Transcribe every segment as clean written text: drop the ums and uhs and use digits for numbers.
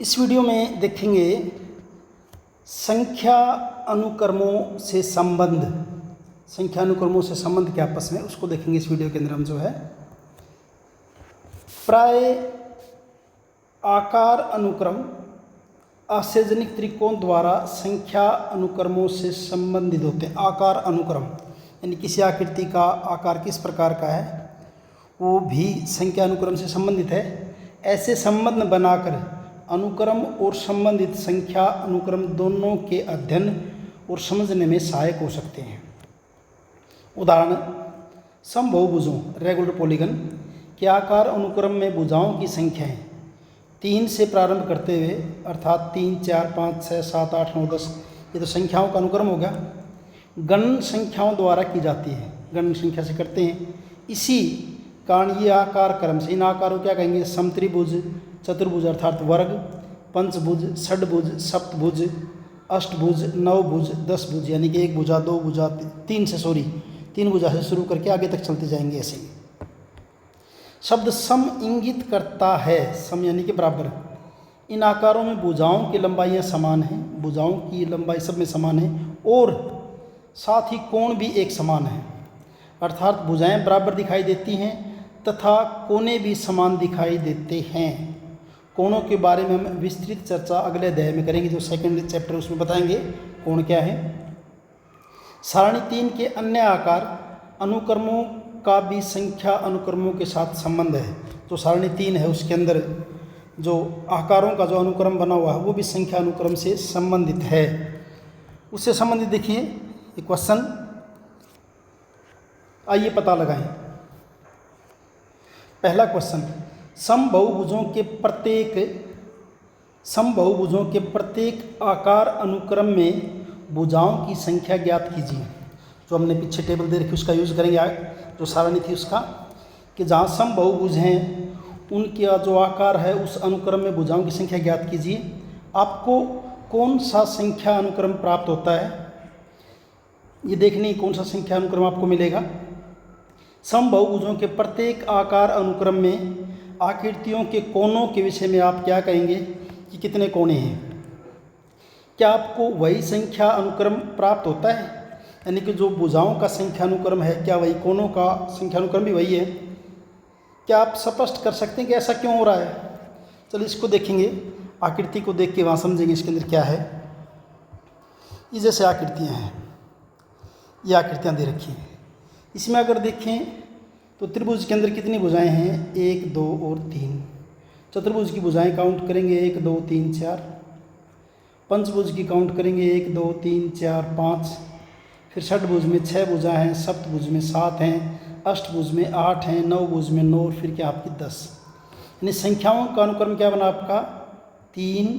इस वीडियो में देखेंगे संख्या अनुक्रमों से संबंध। संख्या अनुक्रमों से संबंध क्या आपस में, उसको देखेंगे इस वीडियो के अंदर हम जो है। प्राय आकार अनुक्रम आश्चर्यजनक त्रिकोण द्वारा संख्या अनुक्रमों से संबंधित होते हैं। आकार अनुक्रम यानी किसी आकृति का आकार किस प्रकार का है वो भी संख्या अनुक्रम से संबंधित है। ऐसे संबंध बनाकर अनुक्रम और संबंधित संख्या अनुक्रम दोनों के अध्ययन और समझने में सहायक हो सकते हैं। उदाहरण, समबहुभुजों रेगुलर पॉलीगन के आकार अनुक्रम में भुजाओं की संख्याएं 3 से प्रारंभ करते हुए अर्थात 3, 4, 5, 6, 7, 8, 9, 10 ये तो संख्याओं का अनुक्रम हो गया। गणन संख्याओं द्वारा की जाती है, गणन संख्या से करते हैं। इसी कारण ये आकार क्रम से इन आकारों क्या कहेंगे, समत्रिभुज, चतुर्भुज अर्थात वर्ग, पंचभुज, षडभुज, सप्तभुज, अष्टभुज, नवभुज, 10 भुज यानी कि 1 भुजा, 2 भुजा, 3 भुजा से शुरू करके आगे तक चलते जाएंगे। ऐसे ही शब्द सम इंगित करता है, सम यानी कि बराबर। इन आकारों में भुजाओं की लंबाइयाँ समान हैं, भुजाओं की लंबाई सब में समान है और साथ ही कोण भी एक समान है अर्थात भुजाएं बराबर दिखाई देती हैं तथा कोने भी समान दिखाई देते हैं। कोणों के बारे में हम विस्तृत चर्चा अगले अध्याय में करेंगे, जो सेकंड चैप्टर उसमें बताएंगे कोण क्या है। सारणी 3 के अन्य आकार अनुक्रमों का भी संख्या अनुक्रमों के साथ संबंध है। जो सारणी 3 है उसके अंदर जो आकारों का जो अनुक्रम बना हुआ है वो भी संख्या अनुक्रम से संबंधित है। उससे संबंधित देखिए एक क्वेश्चन, आइए पता लगाएं। पहला क्वेश्चन, समबहुभुजों के प्रत्येक आकार अनुक्रम में भुजाओं की संख्या ज्ञात कीजिए। जो हमने पीछे टेबल दे रखी उसका यूज़ करेंगे, जो सारणी थी उसका, कि जहाँ समबहुभुज हैं उनका जो आकार है उस अनुक्रम में भुजाओं की संख्या ज्ञात कीजिए। आपको कौन सा संख्या अनुक्रम प्राप्त होता है ये देखने कौन सा संख्या अनुक्रम आपको मिलेगा। समबहुभुजों के प्रत्येक आकार अनुक्रम में आकृतियों के कोणों के विषय में आप क्या कहेंगे कि कितने कोणे हैं। क्या आपको वही संख्या अनुक्रम प्राप्त होता है, यानी कि जो भुजाओं का संख्या अनुक्रम है क्या वही कोणों का संख्या अनुक्रम भी वही है। क्या आप स्पष्ट कर सकते हैं कि ऐसा क्यों हो रहा है। चलिए इसको देखेंगे, आकृति को देख के वहाँ समझेंगे इसके अंदर क्या है। ये जैसे आकृतियाँ हैं, ये आकृतियाँ दे रखी हैं। इसमें अगर देखें तो त्रिभुज के अंदर कितनी भुजाएं हैं, 1, 2 और 3। चतुर्भुज की भुजाएं काउंट करेंगे 1, 2, 3, 4। पंचभुज की काउंट करेंगे 1, 2, 3, 4, 5। फिर षडभुज में 6 भुजाएं हैं, सप्तभुज में 7 हैं, अष्टभुज में 8 हैं, नवभुज में 9 और फिर क्या आपकी 10। यानी संख्याओं का अनुक्रम क्या बना आपका 3,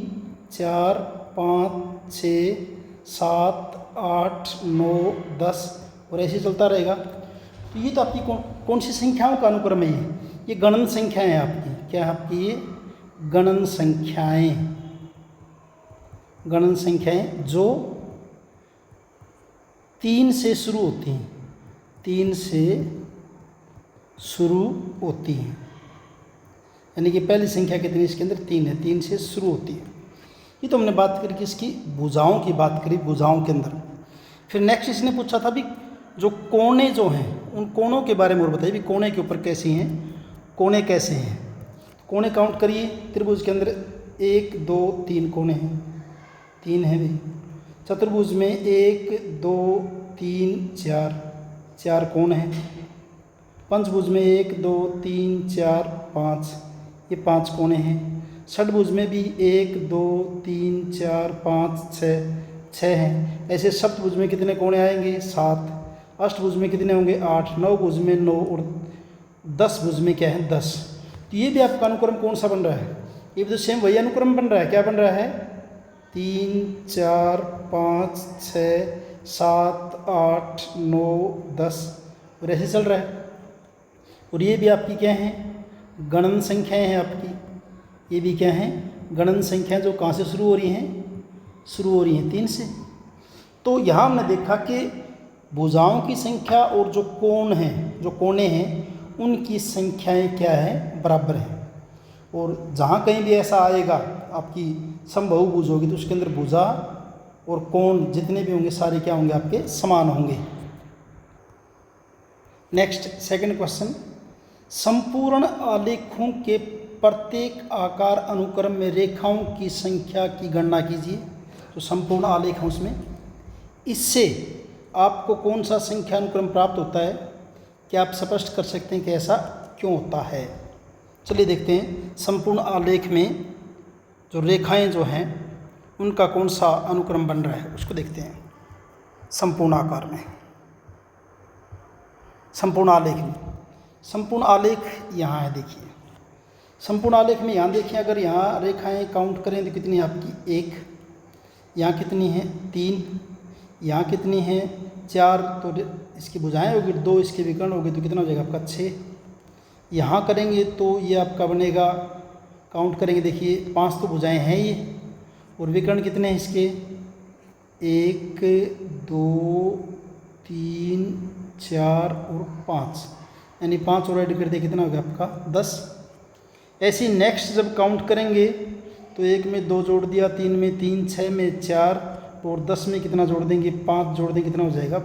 4, 5, 6, 7, 8, 9, 10 और ऐसे चलता रहेगा। तो ये तो आपकी कौन सी संख्याओं का अनुक्रम है। ये गणन संख्याएं हैं आपकी, क्या है आपकी ये गणन संख्याएं। गणन संख्याएं जो 3 से शुरू होती हैं, 3 से शुरू होती हैं। यानी कि पहली संख्या कितनी इसके अंदर 3 है, 3 से शुरू होती है। ये तो हमने बात करी किसकी, भुजाओं की बात करी, भुजाओं के अंदर। फिर नेक्स्ट इसने पूछा था भी जो कोने जो हैं उन कोणों के बारे में और बताइए भी कोने के ऊपर कैसी हैं, कोने कैसे हैं। कोने काउंट करिए, त्रिभुज के अंदर 1, 2, 3 कोने हैं, 3 हैं भी। चतुर्भुज में 1, 2, 3, 4 कोण हैं। पंचभुज में 1, 2, 3, 4, 5 ये 5 कोने हैं। षडभुज में भी 1, 2, 3, 4, 5, 6 हैं। ऐसे सप्तभुज में कितने कोणे आएंगे 7। अष्टभुज में कितने होंगे 8, नवभुज में 9 और 10 भुज में क्या है 10। तो ये भी आपका अनुक्रम कौन सा बन रहा है, ये भी तो सेम वही अनुक्रम बन रहा है। क्या बन रहा है 3, 4, 5, 6, 7, 8, 9, 10 और ऐसे चल रहा है। और ये भी आपकी क्या है गणन संख्याएं हैं आपकी, ये भी क्या है गणन संख्याएं जो कहाँ से शुरू हो रही हैं, शुरू हो रही हैं 3 से। तो यहाँ हमने देखा कि भुजाओं की संख्या और जो कोण हैं, जो कोने हैं उनकी संख्याएं क्या है बराबर हैं। और जहाँ कहीं भी ऐसा आएगा आपकी समबाहुभुज होगी तो उसके अंदर भुजा और कोण जितने भी होंगे सारे क्या होंगे आपके समान होंगे। नेक्स्ट सेकंड क्वेश्चन, संपूर्ण आलेखों के प्रत्येक आकार अनुक्रम में रेखाओं की संख्या की गणना कीजिए। तो संपूर्ण आलेख है उसमें, इससे आपको कौन सा संख्या अनुक्रम प्राप्त होता है, क्या आप स्पष्ट कर सकते हैं कि ऐसा क्यों होता है। चलिए देखते हैं संपूर्ण आलेख में जो रेखाएं जो हैं उनका कौन सा अनुक्रम बन रहा है उसको देखते हैं। संपूर्ण आकार में, संपूर्ण आलेख में, संपूर्ण आलेख यहाँ है, देखिए संपूर्ण आलेख में यहाँ देखिए, अगर यहाँ रेखाएं काउंट करें तो कितनी है आपकी 1, यहाँ कितनी है 3, यहाँ कितनी है 4, तो इसकी भुजाएं होगी 2, इसके विकर्ण होगी तो कितना हो जाएगा आपका 6। यहाँ करेंगे तो ये आपका बनेगा, काउंट करेंगे देखिए 5 तो भुजाएं हैं ये, और विकर्ण कितने हैं इसके 1 2 3 4 और 5, यानी 5 और ऐड कर दे कितना हो गया आपका 10। ऐसे नेक्स्ट जब काउंट करेंगे तो 1 में 2 जोड़ दिया, 3 में 3, 6 में 4 और 10 में कितना जोड़ देंगे 5 जोड़ देंगे कितना हो जाएगा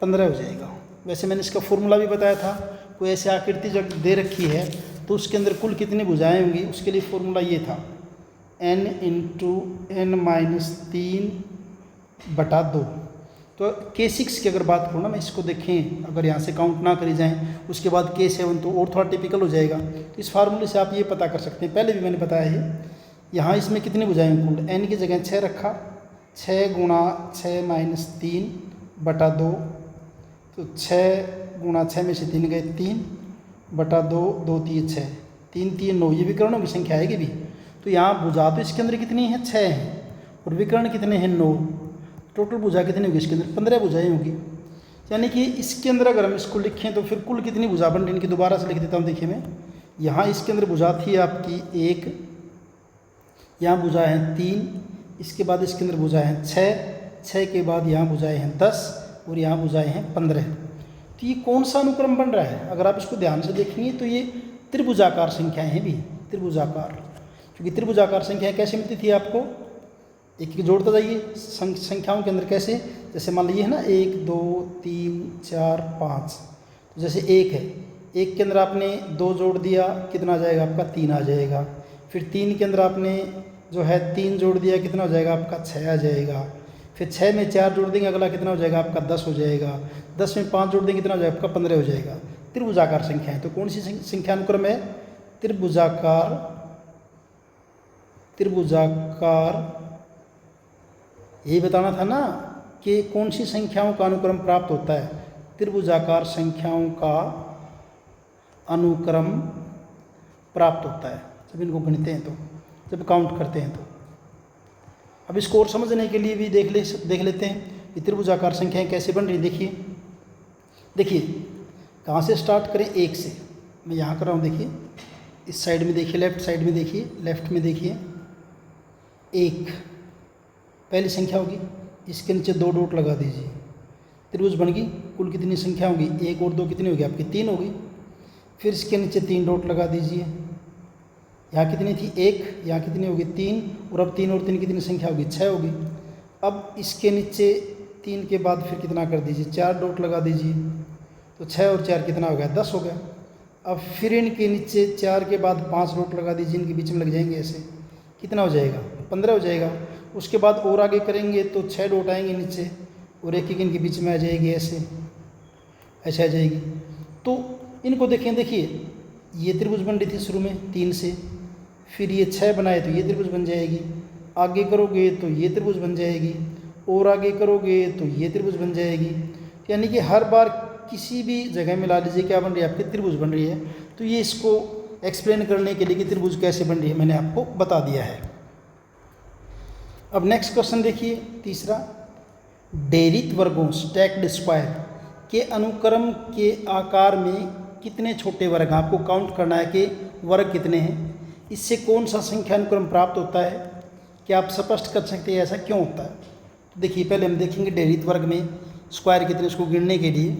15 हो जाएगा। वैसे मैंने इसका फॉर्मूला भी बताया था, कोई ऐसी आकृति जब दे रखी है तो उसके अंदर कुल कितनी भुजाएं होंगी, उसके लिए फॉर्मूला ये था n × n - 3/2। तो K6 की अगर बात करूँ ना मैं, इसको देखें अगर यहाँ से काउंट ना करी जाए उसके बाद K7 तो और थोड़ा टिपिकल हो जाएगा। तो इस फार्मूले से आप ये पता कर सकते हैं, पहले भी मैंने बताया है। यहाँ इसमें कितनी भुजाएं कुल, n की जगह 6 रखा, 6 × 6 - 3/2, तो 6 × 6 में से 3 गए 3/2, 2 3 6, 3 3 9, ये विकर्णों की संख्या आएगी भी। तो यहाँ भुजा तो इसके अंदर कितनी है 6 है और विकर्ण कितने हैं 9, टोटल भुजा कितनी होगी इसके अंदर 15 भुजाएं होगी। यानी कि इसके अंदर अगर हम इसको लिखें तो फिर कुल कितनी भुजा बन रही, इनकी दोबारा से लिख देता हूँ। देखिए मैं यहाँ इसके अंदर भुजा थी आपकी 1, यहाँ भुजा है 3, इसके बाद इसके अंदर भुजा है 6, 6 के बाद यहाँ भुजाएं हैं 10 और यहाँ भुजाएं हैं 15। तो ये कौन सा अनुक्रम बन रहा है, अगर आप इसको ध्यान से देखेंगे तो ये त्रिभुजाकार संख्याएँ हैं भी, त्रिभुजाकार। क्योंकि त्रिभुजाकार संख्याएँ कैसे मिलती थी आपको, एक एक जोड़ता जाइए संख्याओं के अंदर कैसे, जैसे मान लीजिए है ना 1 2 3 4 5, तो जैसे 1 है, 1 के अंदर आपने 2 जोड़ दिया कितना आ जाएगा आपका 3 आ जाएगा। फिर 3 के अंदर आपने जो है 3 जोड़ दिया कितना हो जाएगा आपका 6 आ जाएगा। फिर 6 में 4 जोड़ देंगे अगला कितना हो जाएगा आपका 10 हो जाएगा। 10 में 5 जोड़ देंगे कितना हो जाएगा आपका 15 हो जाएगा। त्रिभुजाकार संख्या है, तो कौन सी संख्या अनुक्रम है, त्रिभुजाकार, त्रिभुजाकार। यही बताना था ना कि कौन सी संख्याओं का अनुक्रम प्राप्त होता है, त्रिभुजाकार संख्याओं का अनुक्रम प्राप्त होता है जब इनको गिनते हैं, तो जब काउंट करते हैं। तो अब इसको और समझने के लिए भी देख लेते हैं कि त्रिभुजाकार संख्याएं कैसे बन रही। देखिए कहाँ से स्टार्ट करें, 1 से। मैं यहाँ कर रहा हूँ, देखिए इस साइड में देखिए, लेफ्ट साइड में देखिए, लेफ्ट में देखिए 1 पहली संख्या होगी, इसके नीचे 2 डॉट लगा दीजिए, त्रिभुज बन गई। कुल कितनी संख्या होगी, 1 और 2 कितनी होगी आपकी 3 होगी। फिर इसके नीचे 3 डॉट लगा दीजिए, यहाँ कितनी थी 1, यहाँ कितनी होगी 3, और अब 3 और 3 कितनी संख्या होगी 6 होगी। अब इसके नीचे 3 के बाद फिर कितना कर दीजिए 4 डॉट लगा दीजिए, तो 6 और 4 कितना हो गया 10 हो गया। अब फिर इनके नीचे 4 के बाद 5 डॉट लगा दीजिए, इनके बीच में लग जाएंगे ऐसे, कितना हो जाएगा 15 हो जाएगा। उसके बाद और आगे करेंगे तो 6 डॉट आएंगे नीचे और एक इनके बीच में आ जाएगी ऐसे आ जाएगी। तो इनको देखिए ये त्रिभुज बन रही थी शुरू में 3 से, फिर ये 6 बनाए तो ये त्रिभुज बन जाएगी, आगे करोगे तो ये त्रिभुज बन जाएगी, और आगे करोगे तो ये त्रिभुज बन जाएगी। यानी कि हर बार किसी भी जगह में ला लीजिए क्या बन रही है आपकी त्रिभुज बन रही है। तो ये इसको एक्सप्लेन करने के लिए कि त्रिभुज कैसे बन रही है मैंने आपको बता दिया है। अब नेक्स्ट क्वेश्चन देखिए तीसरा, डेरित वर्गों स्टैक्ड स्क्वायर के अनुक्रम के आकार में कितने छोटे वर्ग हैं, आपको काउंट करना है कि वर्ग कितने हैं, इससे कौन सा संख्या अनुक्रम प्राप्त होता है, क्या आप स्पष्ट कर सकते हैं ऐसा क्यों होता है। देखिए पहले हम देखेंगे डेरित वर्ग में स्क्वायर कितने, इसको गिनने के लिए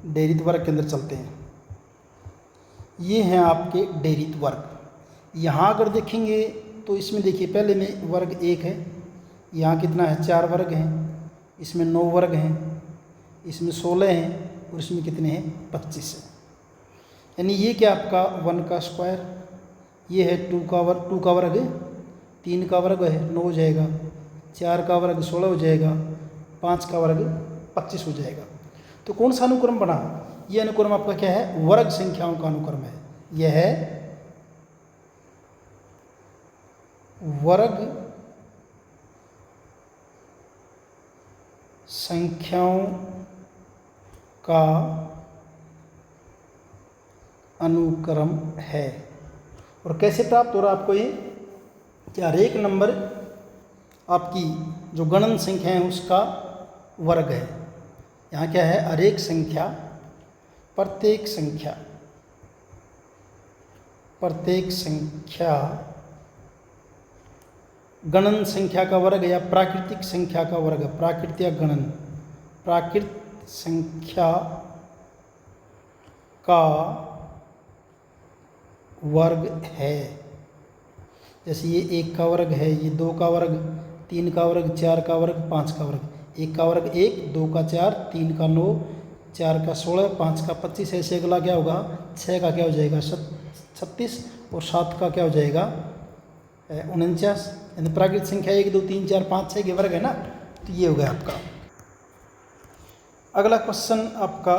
डेरित वर्ग के अंदर चलते हैं। ये हैं आपके डेरित वर्ग। यहाँ अगर देखेंगे तो इसमें देखिए पहले में वर्ग 1 है, यहाँ कितना है 4 वर्ग हैं, इसमें 9 वर्ग हैं, इसमें 16 हैं और इसमें कितने हैं 25 है। यानी ये क्या आपका 1 का स्क्वायर, ये है 2 का वर्ग 3 का वर्ग है 9 हो जाएगा, 4 का वर्ग 16 हो जाएगा, 5 का वर्ग 25 हो जाएगा। तो कौन सा अनुक्रम बना? ये अनुक्रम आपका क्या है? वर्ग संख्याओं का अनुक्रम है। यह है वर्ग संख्याओं का अनुक्रम है। और कैसे प्राप्त हो रहा है आपको ये? कि हर एक नंबर आपकी जो गणन संख्या है उसका वर्ग है। यहाँ क्या है? हर एक संख्या, प्रत्येक संख्या गणन संख्या का वर्ग या प्राकृतिक संख्या का वर्ग है। प्राकृत संख्या का वर्ग है। जैसे ये 1 का वर्ग है, ये 2 का वर्ग, 3 का वर्ग, 4 का वर्ग, 5 का वर्ग। 1 का वर्ग 1, 2 का 4, 3 का 9, 4 का 16, 5 का 25। ऐसे अगला क्या होगा? 6 का क्या हो जाएगा? 36 और 7 का क्या हो जाएगा? 49। यानी प्राकृत संख्या 1, 2, 3, 4, 5, 6 के वर्ग है ना। तो ये हो गया आपका। अगला क्वेश्चन आपका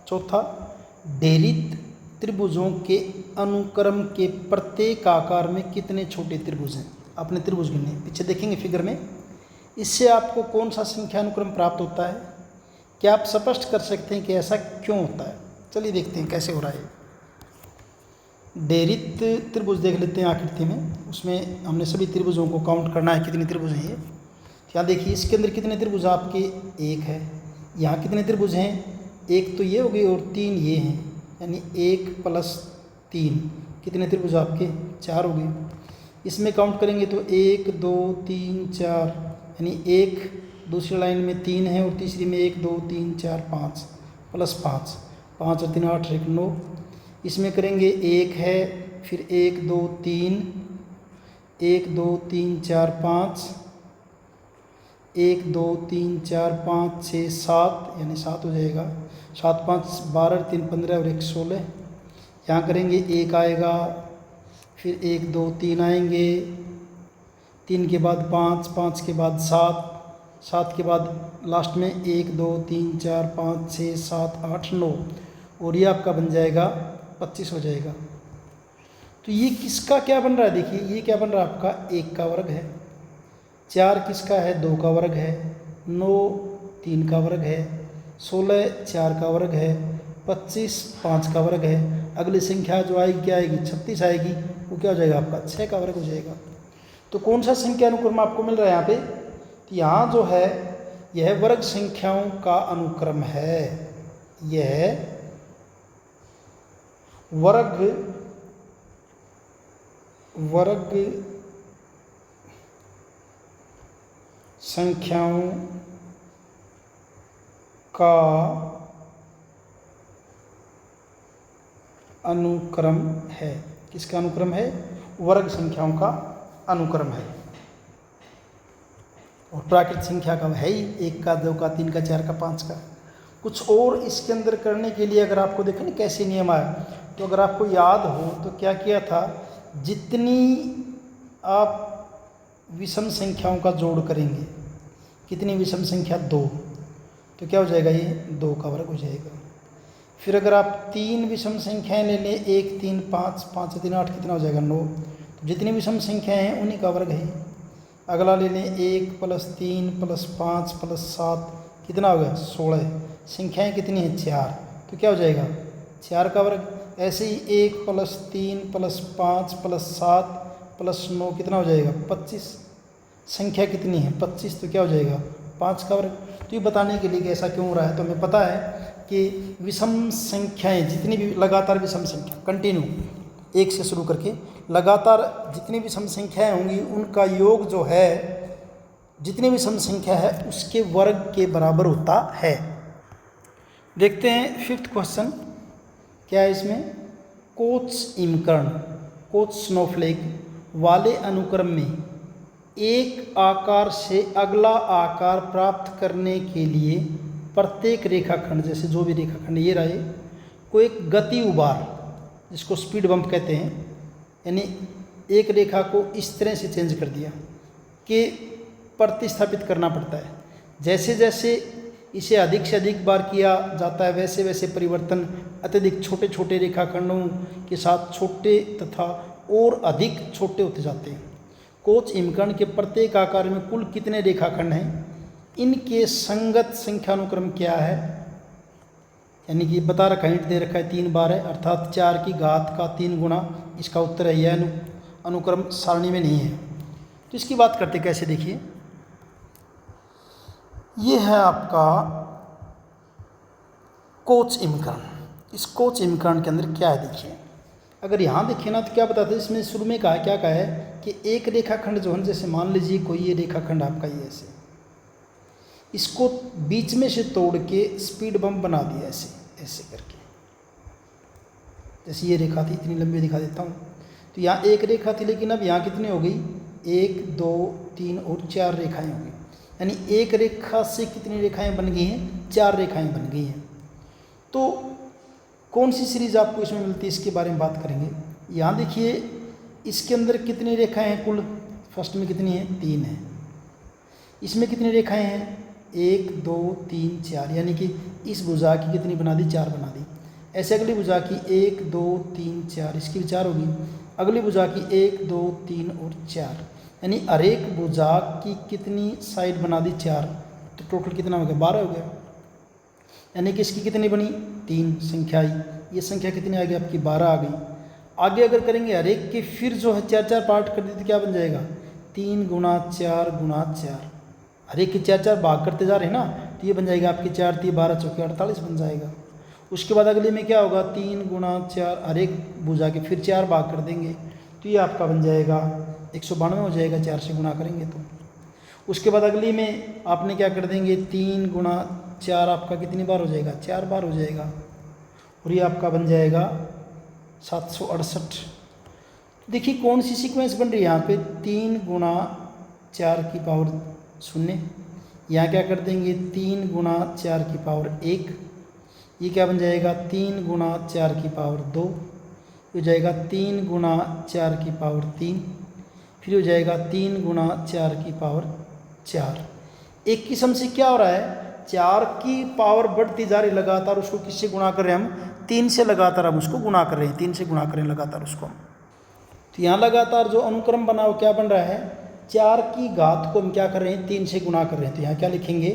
चौथा, डेरित त्रिभुजों के अनुक्रम के प्रत्येक आकार में कितने छोटे त्रिभुज हैं? आपने त्रिभुज गिने, पीछे देखेंगे फिगर में। इससे आपको कौन सा संख्या अनुक्रम प्राप्त होता है? क्या आप स्पष्ट कर सकते हैं कि ऐसा क्यों होता है? चलिए देखते हैं कैसे हो रहा है। डेरित त्रिभुज देख लेते हैं आकृति में। उसमें हमने सभी त्रिभुजों को काउंट करना है, कितने त्रिभुज हैं ये। यहाँ देखिए इसके अंदर कितने त्रिभुज आपके? 1 है। यहाँ कितने त्रिभुज हैं? 1 तो ये हो गए और 3 ये हैं, यानी 1 + 3 कितने त्रिभुज आपके? 4 हो गए। इसमें काउंट करेंगे तो 1, 2, 3, 4, यानी 1 दूसरी लाइन में 3 है और तीसरी में 1, 2, 3, 4, 5 + 5, 5 और 3 8, 1 9। इसमें करेंगे 1 है, फिर 1, 2, 3, 1, 2, 3, 4, 5, 1, 2, 3, 4, 5, 6, 7, यानी 7 हो जाएगा। 7, 5, 12, 3, 15 और 1 16। यहाँ करेंगे 1 आएगा, फिर 1, 2, 3 आएंगे, 3 के बाद 5, 5 के बाद 7, 7 के बाद लास्ट में 1, 2, 3, 4, 5, 6, 7, 8, 9 और ये आपका बन जाएगा 25 हो जाएगा। तो ये किसका क्या बन रहा है? देखिए ये क्या बन रहा है आपका? 1 का वर्ग है। 4 किसका है? 2 का वर्ग है। 9 3 का वर्ग है। 16 4 का वर्ग है। 25 5 का वर्ग है। अगली संख्या जो आएगी क्या आएगी? 36 आएगी। वो क्या हो जाएगा आपका? 6 का वर्ग हो जाएगा। तो कौन सा संख्या अनुक्रम आपको मिल रहा है यहाँ पे? तो यहाँ जो है यह वर्ग संख्याओं का अनुक्रम है। यह वर्ग संख्याओं का अनुक्रम है। किसका अनुक्रम है? वर्ग संख्याओं का अनुक्रम है। और प्राकृत संख्या का है ही, 1 का 2 का 3 का 4 का 5 का। कुछ और इसके अंदर करने के लिए अगर आपको देखें ना कैसे नियम आया, तो अगर आपको याद हो तो क्या किया था, जितनी आप विषम संख्याओं का जोड़ करेंगे, कितनी विषम संख्या? 2, तो क्या हो जाएगा? ये 2 का वर्ग हो जाएगा। फिर अगर आप 3 विषम संख्याएं ले लें, 1 3 5, 5 3 8, कितना हो जाएगा? 9। तो जितनी विषम संख्याएं हैं उन्हीं का वर्ग है। अगला ले लें 1 + 3 + 5 + 7, कितना हो गया? 16। संख्याएं कितनी हैं? 4। तो क्या हो जाएगा? 4 का वर्ग। ऐसे ही 1 + 3 + 5 + 7 + 9 कितना हो जाएगा? 25। संख्या कितनी है? 25। तो क्या हो जाएगा? 5 का वर्ग। तो ये बताने के लिए कि ऐसा क्यों हो रहा है, तो हमें पता है कि विषम संख्याएं जितनी भी लगातार विषम संख्या कंटिन्यू 1 से शुरू करके लगातार जितनी विषम संख्याएं होंगी उनका योग जो है, जितनी विषम संख्या है उसके वर्ग के बराबर होता है। देखते हैं 5th क्वेश्चन क्या है इसमें। कोच इम कर्ण, कोच स्नोफ्लेक वाले अनुक्रम में एक आकार से अगला आकार प्राप्त करने के लिए प्रत्येक रेखाखंड, जैसे जो भी रेखाखंड ये रहे, को एक गति उबार, जिसको स्पीड बम्प कहते हैं, यानी एक रेखा को इस तरह से चेंज कर दिया कि प्रतिस्थापित करना पड़ता है। जैसे जैसे इसे अधिक से अधिक बार किया जाता है वैसे वैसे परिवर्तन अत्यधिक छोटे छोटे रेखाखंडों के साथ छोटे तथा और अधिक छोटे होते जाते हैं। कोच हिमकर्ण के प्रत्येक आकार में कुल कितने रेखाखंड हैं, इनके संगत संख्यानुक्रम क्या है, यानी कि बता रखा है, हिंट दे रखा है 3 बार है, अर्थात 4 की घात का 3 गुना इसका उत्तर है। यह अनुक्रम सारणी में नहीं है। तो इसकी बात करते कैसे, देखिए ये है आपका कोच हिमकर्ण। इस कोच हिमकर्ण के अंदर क्या है, देखिए अगर यहाँ देखिए ना तो क्या बताते हैं, इसमें शुरू में क्या कहा है कि एक रेखाखंड जो है, जैसे मान लीजिए कोई ये रेखाखंड आपका ये ऐसे, इसको बीच में से तोड़ के स्पीड बम्प बना दिया ऐसे ऐसे करके। जैसे ये रेखा थी, इतनी लंबी दिखा देता हूँ, तो यहाँ एक रेखा थी, लेकिन अब यहाँ कितनी हो गई, 1 2 3 और 4 रेखाएं हो गई। यानी एक रेखा से कितनी रेखाएं बन गई हैं, 4 रेखाएं बन गई हैं। तो कौन सी सीरीज आपको इसमें मिलती है, इसके बारे में बात करेंगे। यहाँ देखिए इसके अंदर कितनी रेखाएं हैं कुल, फर्स्ट में कितनी है, 3 है। इसमें कितनी रेखाएं हैं, 1 2 3 4, यानी कि इस भुजा की कितनी बना दी, 4 बना दी। ऐसे अगली भुजा की 1 2 3 4, इसकी भी 4 होगी। अगली भुजा की 1 2 3 और 4, यानी हर एक भुजा की कितनी साइड बना दी, 4। तो टोटल कितना हो गया, 12 हो गया। यानी कि इसकी कितनी बनी, 3 संख्या आई। ये संख्या कितनी आ गई आपकी, 12 आ गई। आगे अगर करेंगे हर एक के फिर जो है 4 पार्ट कर दी तो क्या बन जाएगा, 3 गुणा 4 गुणा 4। हर एक के 4 भाग करते जा रहे हैं ना, तो ये बन जाएगा आपकी 4 3 12 चौके 48 बन जाएगा। उसके बाद अगले में क्या होगा, 3 गुणा 4, हर एक भुजा के फिर 4 भाग कर देंगे, तो ये आपका बन जाएगा 192 हो जाएगा, 4 से गुणा करेंगे तो। उसके बाद अगली में आपने क्या कर देंगे, 3 गुणा 4 आपका कितनी बार हो जाएगा, 4 बार हो जाएगा, और ये आपका बन जाएगा 768। देखिए कौन सी सीक्वेंस बन रही है यहाँ पे, 3 गुणा 4 की पावर 0, यहाँ क्या कर देंगे 3 गुणा 4 की पावर 1, ये क्या बन जाएगा 3 गुणा 4 की पावर 2, हो जाएगा 3 गुणा 4 की पावर 3, फिर हो जाएगा 3 गुणा 4 की पावर 4। एक किस्म से क्या हो रहा है, 4 की पावर बढ़ती जा रही लगातार, उसको किससे गुणा कर रहे हैं हम, 3 से लगातार हम उसको गुणा कर रहे हैं, 3 से गुणा करें लगातार उसको। तो यहाँ लगातार जो अनुक्रम बना वो क्या बन रहा है, 4 की घात को हम क्या कर रहे हैं, 3 से गुणा कर रहे हैं। तो यहाँ क्या लिखेंगे,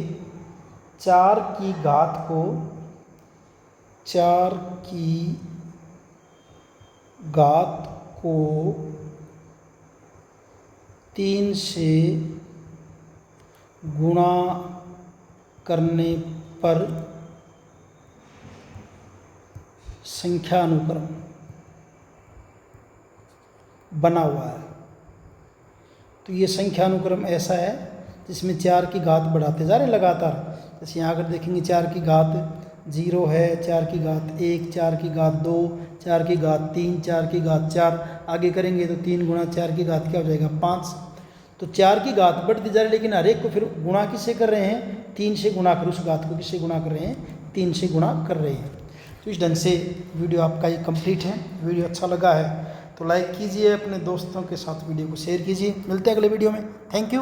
4 की घात को 4 की घात को 3 से गुणा करने पर संख्या अनुक्रम बना हुआ है। तो ये संख्या अनुक्रम ऐसा है जिसमें 4 की घात बढ़ाते जा रहे हैं लगातार। जैसे यहाँ अगर देखेंगे 4 की घात 0 है, 4 की घात 1, 4 की घात 2, 4 की घात 3, 4 की घात 4, आगे करेंगे तो 3 गुणा 4 की घात क्या हो जाएगा, 5। तो 4 की घात बढ़ती जा रही है, लेकिन हर एक को फिर गुणा किससे कर रहे हैं, 3 से गुणा कर, उस घात को किससे गुणा कर रहे हैं, 3 से गुणा कर रहे हैं। तो इस ढंग से वीडियो आपका ये कंप्लीट है। वीडियो अच्छा लगा है तो लाइक कीजिए, अपने दोस्तों के साथ वीडियो को शेयर कीजिए। मिलते हैं अगले वीडियो में। Thank you.